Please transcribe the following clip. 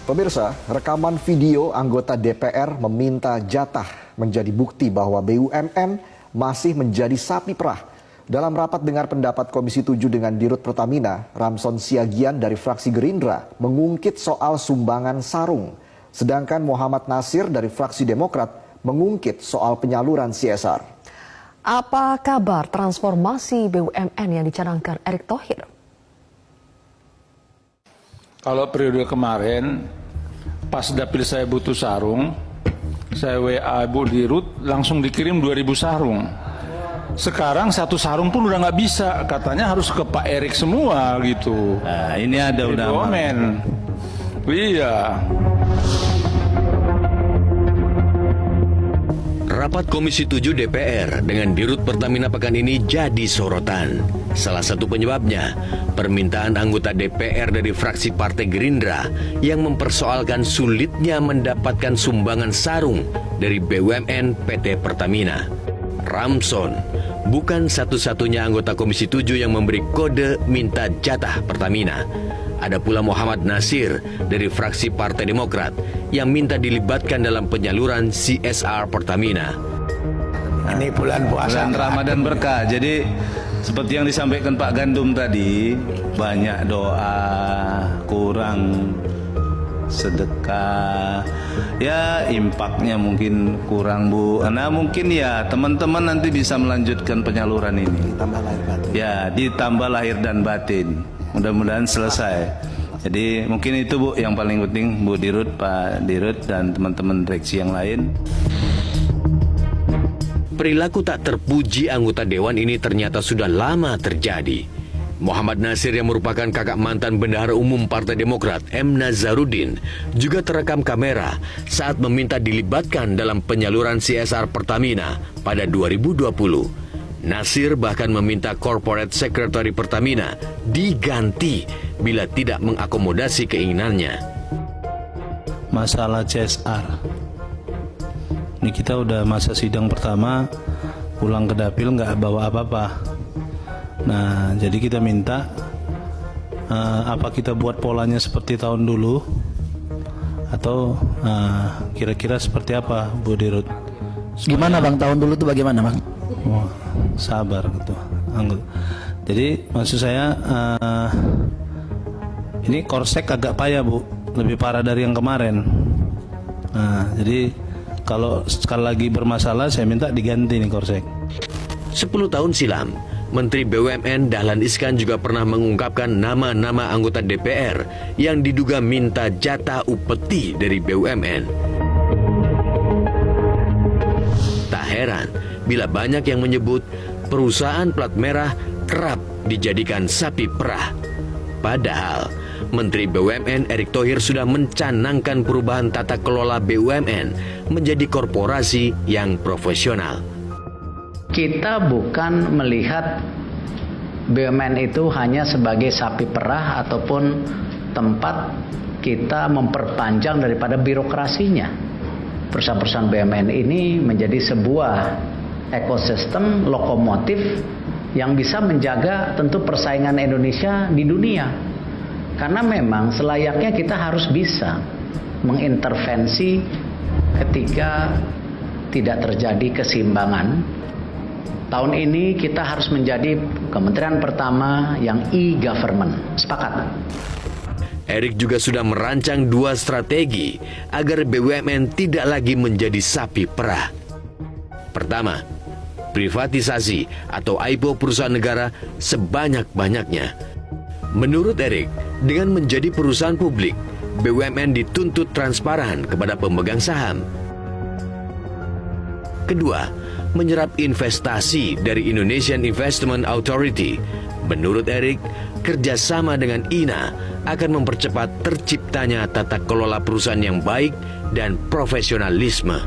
Pemirsa, rekaman video anggota DPR meminta jatah menjadi bukti bahwa BUMN masih menjadi sapi perah. Dalam rapat dengar pendapat Komisi 7 dengan Dirut Pertamina, Ramson Siagian dari fraksi Gerindra mengungkit soal sumbangan sarung. Sedangkan Muhammad Nasir dari fraksi Demokrat mengungkit soal penyaluran CSR. Apa kabar transformasi BUMN yang dicanangkan Erick Thohir? Kalau periode kemarin, pas dapil saya butuh sarung, saya WA Bu Dirut, langsung dikirim 2.000 sarung. Sekarang satu sarung pun udah nggak bisa, katanya harus ke Pak Erick semua gitu. Nah, ini ada udah komen. Iya. Rapat Komisi 7 DPR dengan Dirut Pertamina pekan ini jadi sorotan. Salah satu penyebabnya, permintaan anggota DPR dari fraksi Partai Gerindra yang mempersoalkan sulitnya mendapatkan sumbangan sarung dari BUMN PT Pertamina. Ramson bukan satu-satunya anggota Komisi 7 yang memberi kode minta jatah Pertamina. Ada pula Muhammad Nasir dari fraksi Partai Demokrat yang minta dilibatkan dalam penyaluran CSR Pertamina. Ini bulan puasa, bulan Ramadan berkah. Jadi seperti yang disampaikan Pak Gandum tadi, banyak doa, kurang sedekah, ya impaknya mungkin kurang Bu. Nah mungkin ya teman-teman nanti bisa melanjutkan penyaluran ini. Ditambah lahir batin. Ya ditambah lahir dan batin. Mudah-mudahan selesai. Jadi mungkin itu Bu yang paling penting, Bu Dirut, Pak Dirut dan teman-teman direksi yang lain. Perilaku tak terpuji anggota Dewan ini ternyata sudah lama terjadi. Muhammad Nasir yang merupakan kakak mantan Bendahara Umum Partai Demokrat M. Nazarudin juga terekam kamera saat meminta dilibatkan dalam penyaluran CSR Pertamina pada 2020. Nasir bahkan meminta Corporate Secretary Pertamina diganti bila tidak mengakomodasi keinginannya. Masalah CSR, ini kita udah masa sidang pertama, pulang ke dapil nggak bawa apa-apa. Nah, jadi kita minta apa kita buat polanya seperti tahun dulu atau kira-kira seperti apa, Bu Dirut? Gimana Bang, tahun dulu tuh bagaimana Bang? Wah, sabar gitu. Jadi maksud saya ini Korsek agak payah Bu, lebih parah dari yang kemarin. Nah, jadi kalau sekali lagi bermasalah saya minta diganti nih Korsek. 10 tahun silam, Menteri BUMN Dahlan Iskan juga pernah mengungkapkan nama-nama anggota DPR yang diduga minta jatah upeti dari BUMN. Tak heran bila banyak yang menyebut perusahaan plat merah kerap dijadikan sapi perah. Padahal Menteri BUMN Erick Thohir sudah mencanangkan perubahan tata kelola BUMN menjadi korporasi yang profesional. Kita bukan melihat BUMN itu hanya sebagai sapi perah ataupun tempat kita memperpanjang daripada birokrasinya. Perusahaan-perusahaan BUMN ini menjadi sebuah ekosistem lokomotif yang bisa menjaga tentu persaingan Indonesia di dunia. Karena memang selayaknya kita harus bisa mengintervensi ketika tidak terjadi keseimbangan. Tahun ini kita harus menjadi kementerian pertama yang e-government. Sepakat? Erick juga sudah merancang 2 strategi agar BUMN tidak lagi menjadi sapi perah. Pertama, privatisasi atau IPO perusahaan negara sebanyak-banyaknya. Menurut Erick, dengan menjadi perusahaan publik, BUMN dituntut transparan kepada pemegang saham. Kedua, menyerap investasi dari Indonesian Investment Authority. Menurut Erick, kerjasama dengan INA akan mempercepat terciptanya tata kelola perusahaan yang baik dan profesionalisme.